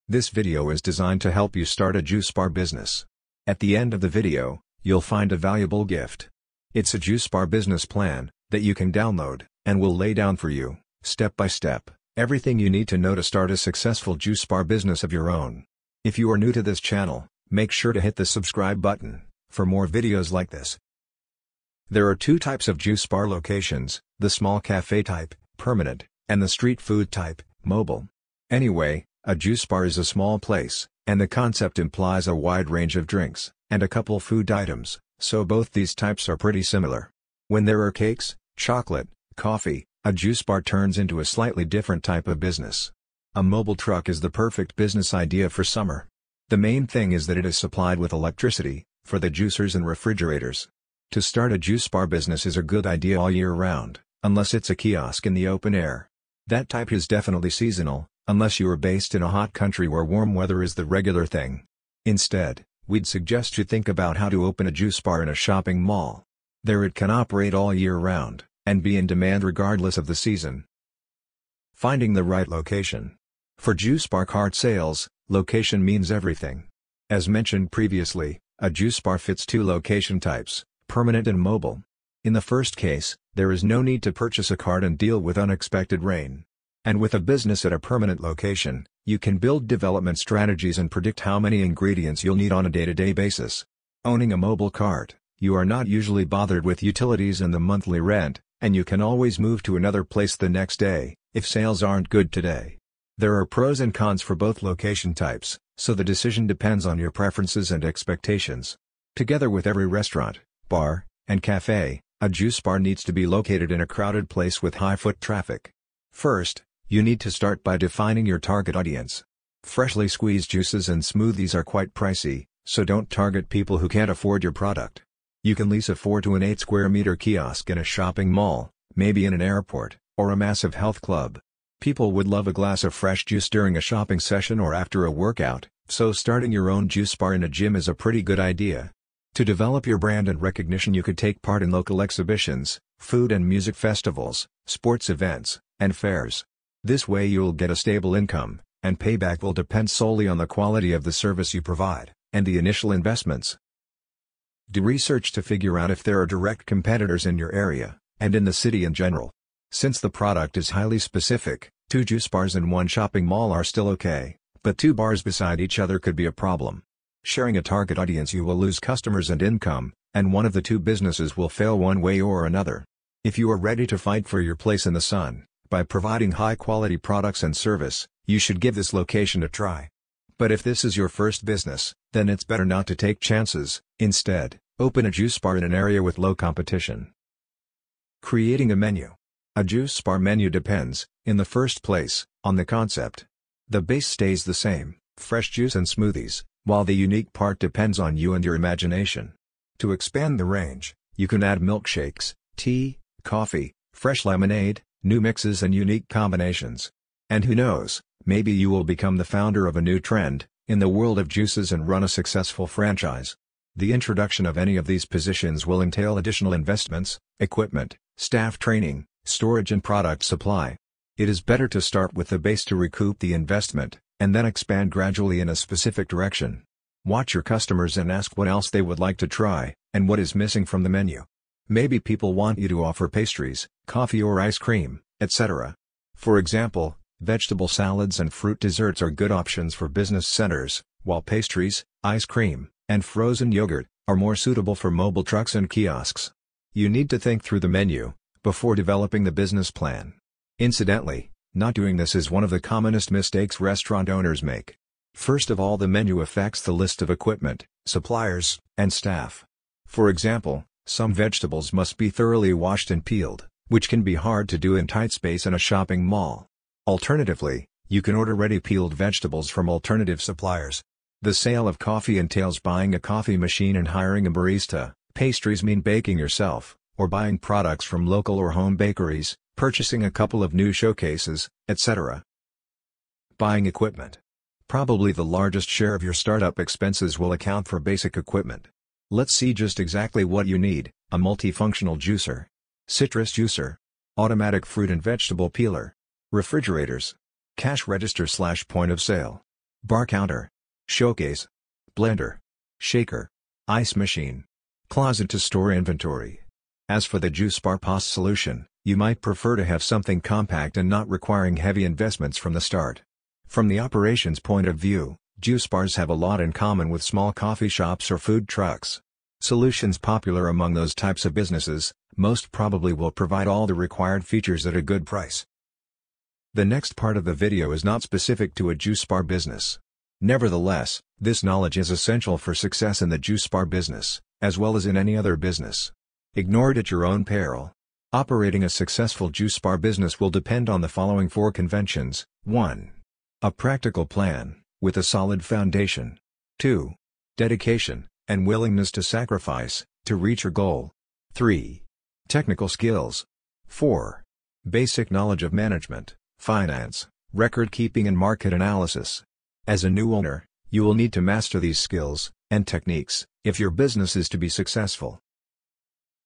This video is designed to help you start a juice bar business. At the end of the video, you'll find a valuable gift. It's a juice bar business plan that you can download, and will lay down for you, step by step, everything you need to know to start a successful juice bar business of your own. If you are new to this channel, make sure to hit the subscribe button for more videos like this. There are two types of juice bar locations: the small cafe type, permanent, and the street food type, mobile. Anyway, a juice bar is a small place, and the concept implies a wide range of drinks, and a couple food items, so both these types are pretty similar. When there are cakes, chocolate, coffee, a juice bar turns into a slightly different type of business. A mobile truck is the perfect business idea for summer. The main thing is that it is supplied with electricity, for the juicers and refrigerators. To start a juice bar business is a good idea all year round, unless it's a kiosk in the open air. That type is definitely seasonal, unless you are based in a hot country where warm weather is the regular thing. Instead, we'd suggest you think about how to open a juice bar in a shopping mall. There it can operate all year round, and be in demand regardless of the season. Finding the right location. For juice bar cart sales, location means everything. As mentioned previously, a juice bar fits two location types, permanent and mobile. In the first case, there is no need to purchase a cart and deal with unexpected rain. And with a business at a permanent location, you can build development strategies and predict how many ingredients you'll need on a day-to-day basis. Owning a mobile cart, you are not usually bothered with utilities and the monthly rent, and you can always move to another place the next day, if sales aren't good today. There are pros and cons for both location types, so the decision depends on your preferences and expectations. Together with every restaurant, bar, and cafe, a juice bar needs to be located in a crowded place with high foot traffic. First, you need to start by defining your target audience. Freshly squeezed juices and smoothies are quite pricey, so don't target people who can't afford your product. You can lease a 4 to an 8 square meter kiosk in a shopping mall, maybe in an airport, or a massive health club. People would love a glass of fresh juice during a shopping session or after a workout, so starting your own juice bar in a gym is a pretty good idea. To develop your brand and recognition, you could take part in local exhibitions, food and music festivals, sports events, and fairs. This way you'll get a stable income, and payback will depend solely on the quality of the service you provide, and the initial investments. Do research to figure out if there are direct competitors in your area, and in the city in general. Since the product is highly specific, 2 juice bars in one shopping mall are still okay, but 2 bars beside each other could be a problem. Sharing a target audience, you will lose customers and income, and one of the 2 businesses will fail one way or another. If you are ready to fight for your place in the sun, by providing high-quality products and service, you should give this location a try. But if this is your first business, then it's better not to take chances. Instead, open a juice bar in an area with low competition. Creating a menu. A juice bar menu depends, in the first place, on the concept. The base stays the same, fresh juice and smoothies, while the unique part depends on you and your imagination. To expand the range, you can add milkshakes, tea, coffee, fresh lemonade, new mixes and unique combinations. And who knows, maybe you will become the founder of a new trend in the world of juices and run a successful franchise. The introduction of any of these positions will entail additional investments, equipment, staff training, storage and product supply. It is better to start with the base to recoup the investment, and then expand gradually in a specific direction. Watch your customers and ask what else they would like to try, and what is missing from the menu. Maybe people want you to offer pastries, coffee or ice cream, etc. For example, vegetable salads and fruit desserts are good options for business centers, while pastries, ice cream, and frozen yogurt are more suitable for mobile trucks and kiosks. You need to think through the menu before developing the business plan. Incidentally, not doing this is one of the commonest mistakes restaurant owners make. First of all, the menu affects the list of equipment, suppliers, and staff. For example, some vegetables must be thoroughly washed and peeled, which can be hard to do in tight space in a shopping mall. Alternatively, you can order ready peeled vegetables from alternative suppliers. The sale of coffee entails buying a coffee machine and hiring a barista. Pastries mean baking yourself, or buying products from local or home bakeries, purchasing a couple of new showcases, etc. Buying equipment. Probably the largest share of your startup expenses will account for basic equipment. Let's see just exactly what you need: a multifunctional juicer, citrus juicer, automatic fruit and vegetable peeler, refrigerators, cash register / point of sale, bar counter, showcase, blender, shaker, ice machine, closet to store inventory. As for the Juice Bar POS solution, you might prefer to have something compact and not requiring heavy investments from the start. From the operations point of view, juice bars have a lot in common with small coffee shops or food trucks. Solutions popular among those types of businesses, most probably will provide all the required features at a good price. The next part of the video is not specific to a juice bar business. Nevertheless, this knowledge is essential for success in the juice bar business, as well as in any other business. Ignore it at your own peril. Operating a successful juice bar business will depend on the following 4 conventions. 1. A practical plan, with a solid foundation. 2. Dedication, and willingness to sacrifice, to reach your goal. 3. Technical skills. 4. Basic knowledge of management, finance, record keeping and market analysis. As a new owner, you will need to master these skills and techniques if your business is to be successful.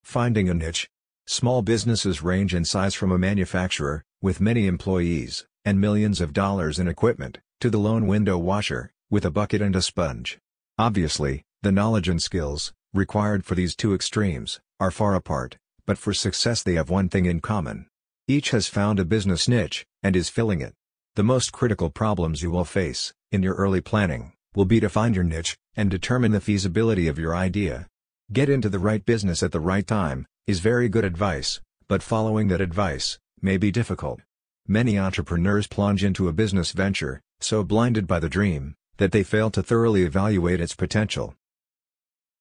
Finding a niche. Small businesses range in size from a manufacturer, with many employees, and millions of dollars in equipment, to the lone window washer, with a bucket and a sponge. Obviously, the knowledge and skills, required for these two extremes, are far apart, but for success they have one thing in common. Each has found a business niche, and is filling it. The most critical problems you will face, in your early planning, will be to find your niche, and determine the feasibility of your idea. Get into the right business at the right time, is very good advice, but following that advice, may be difficult. Many entrepreneurs plunge into a business venture, so blinded by the dream, that they fail to thoroughly evaluate its potential.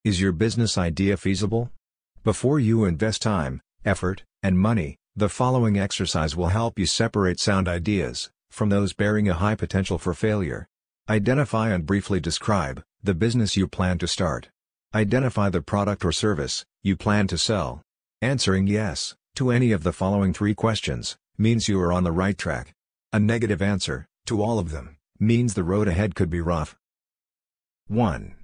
Is your business idea feasible? Before you invest time, effort, and money, the following exercise will help you separate sound ideas from those bearing a high potential for failure. Identify and briefly describe the business you plan to start. Identify the product or service you plan to sell. Answering yes to any of the following 3 questions means you are on the right track. A negative answer to all of them means the road ahead could be rough. 1.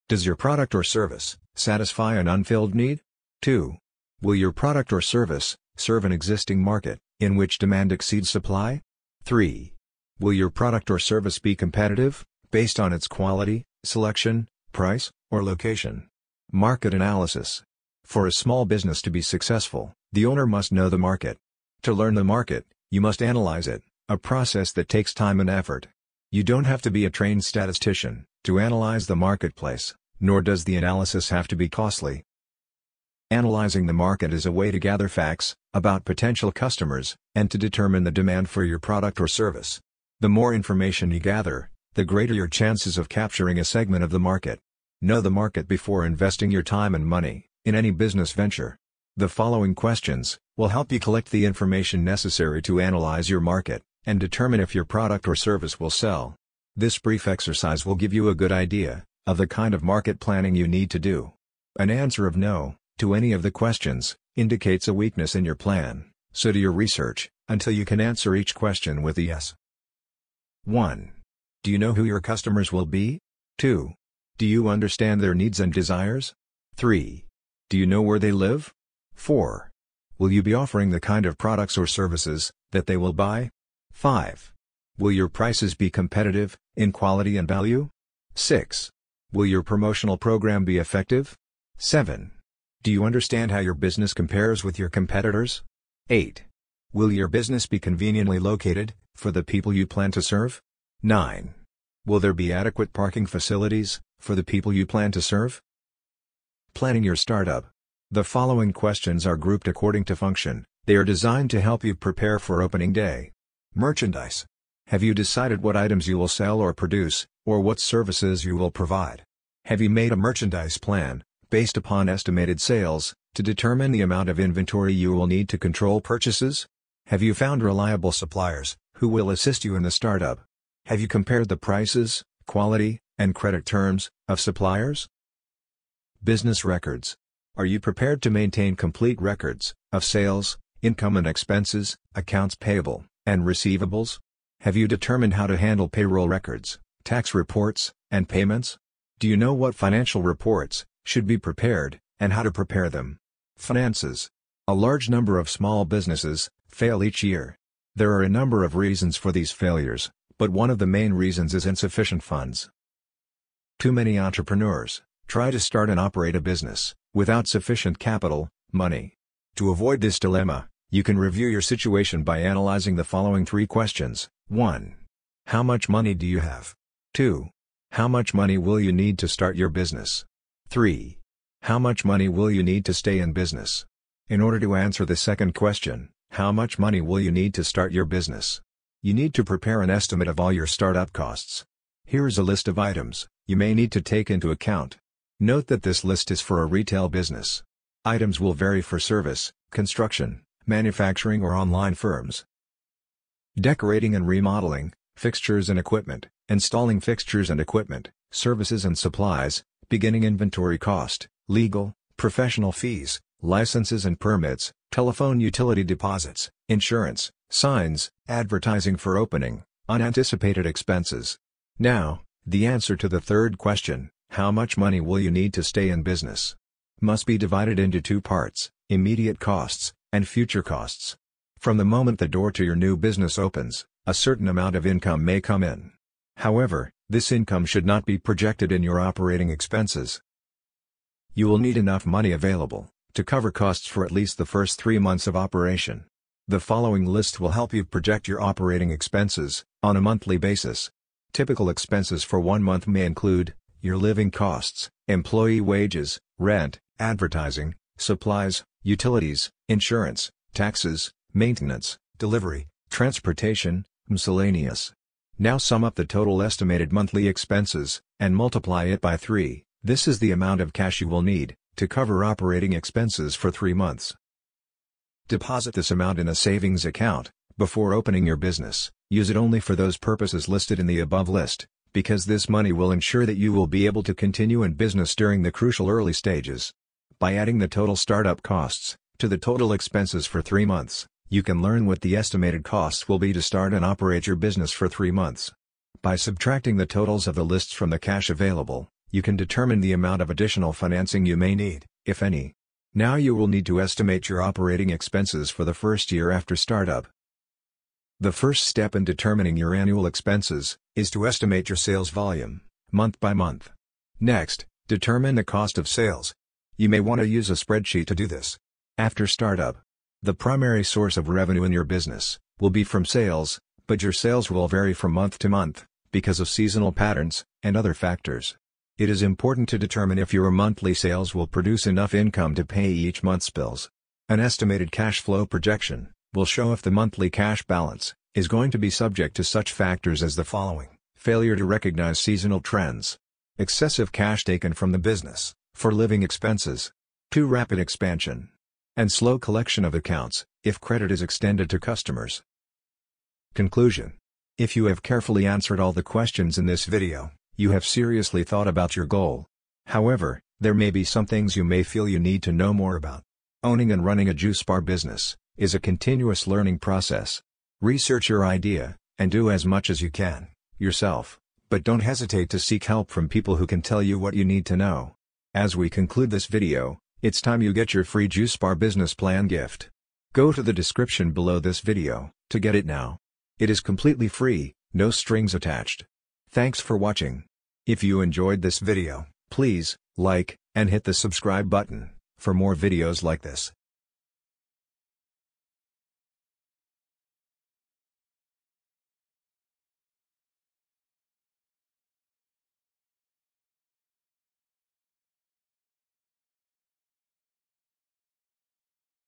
Does your product or service satisfy an unfilled need? 2. Will your product or service serve an existing market in which demand exceeds supply? 3. Will your product or service be competitive based on its quality, selection, price, or location? Market analysis. For a small business to be successful, the owner must know the market. To learn the market, you must analyze it, a process that takes time and effort. You don't have to be a trained statistician to analyze the marketplace, nor does the analysis have to be costly. Analyzing the market is a way to gather facts about potential customers and to determine the demand for your product or service. The more information you gather, the greater your chances of capturing a segment of the market. Know the market before investing your time and money in any business venture. The following questions will help you collect the information necessary to analyze your market and determine if your product or service will sell. This brief exercise will give you a good idea of the kind of market planning you need to do. An answer of no to any of the questions indicates a weakness in your plan, so do your research until you can answer each question with a yes. 1. Do you know who your customers will be? 2. Do you understand their needs and desires? 3. Do you know where they live? 4. Will you be offering the kind of products or services that they will buy? 5. Will your prices be competitive in quality and value? 6. Will your promotional program be effective? 7. Do you understand how your business compares with your competitors? 8. Will your business be conveniently located for the people you plan to serve? 9. Will there be adequate parking facilities for the people you plan to serve? Planning your startup. The following questions are grouped according to function. They are designed to help you prepare for opening day. Merchandise. Have you decided what items you will sell or produce, or what services you will provide? Have you made a merchandise plan, based upon estimated sales, to determine the amount of inventory you will need to control purchases? Have you found reliable suppliers, who will assist you in the startup? Have you compared the prices, quality, and credit terms of suppliers? Business records. Are you prepared to maintain complete records of sales, income and expenses, accounts payable, and receivables? Have you determined how to handle payroll records, tax reports, and payments? Do you know what financial reports should be prepared, and how to prepare them? Finances. A large number of small businesses fail each year. There are a number of reasons for these failures, but one of the main reasons is insufficient funds. Too many entrepreneurs try to start and operate a business without sufficient capital, money. To avoid this dilemma, you can review your situation by analyzing the following 3 questions. 1. How much money do you have? 2. How much money will you need to start your business? 3. How much money will you need to stay in business? In order to answer the second question, how much money will you need to start your business? You need to prepare an estimate of all your startup costs. Here is a list of items you may need to take into account. Note that this list is for a retail business. Items will vary for service, construction, manufacturing or online firms. Decorating and remodeling, fixtures and equipment, installing fixtures and equipment, services and supplies, beginning inventory cost, legal, professional fees, licenses and permits, telephone utility deposits, insurance, signs, advertising for opening, unanticipated expenses. Now, the answer to the third question, how much money will you need to stay in business? Must be divided into 2 parts, immediate costs, and future costs. From the moment the door to your new business opens, a certain amount of income may come in. However, this income should not be projected in your operating expenses. You will need enough money available to cover costs for at least the first 3 months of operation. The following list will help you project your operating expenses on a monthly basis. Typical expenses for 1 month may include your living costs, employee wages, rent, advertising, supplies, utilities, insurance, taxes, maintenance, delivery, transportation, miscellaneous. Now sum up the total estimated monthly expenses and multiply it by 3. This is the amount of cash you will need to cover operating expenses for 3 months. Deposit this amount in a savings account before opening your business. Use it only for those purposes listed in the above list, because this money will ensure that you will be able to continue in business during the crucial early stages. By adding the total startup costs to the total expenses for 3 months, you can learn what the estimated costs will be to start and operate your business for 3 months. By subtracting the totals of the lists from the cash available, you can determine the amount of additional financing you may need, if any. Now you will need to estimate your operating expenses for the first year after startup. The first step in determining your annual expenses is to estimate your sales volume, month by month. Next, determine the cost of sales. You may want to use a spreadsheet to do this. After startup, the primary source of revenue in your business will be from sales, but your sales will vary from month to month because of seasonal patterns and other factors. It is important to determine if your monthly sales will produce enough income to pay each month's bills. An estimated cash flow projection will show if the monthly cash balance is going to be subject to such factors as the following: failure to recognize seasonal trends, excessive cash taken from the business for living expenses, too rapid expansion, and slow collection of accounts if credit is extended to customers. Conclusion: if you have carefully answered all the questions in this video, you have seriously thought about your goal. However, there may be some things you may feel you need to know more about. Owning and running a juice bar business is a continuous learning process. Research your idea, and do as much as you can, yourself, but don't hesitate to seek help from people who can tell you what you need to know. As we conclude this video, it's time you get your free Juice Bar Business Plan gift. Go to the description below this video to get it now. It is completely free, no strings attached. Thanks for watching. If you enjoyed this video, please like and hit the subscribe button for more videos like this.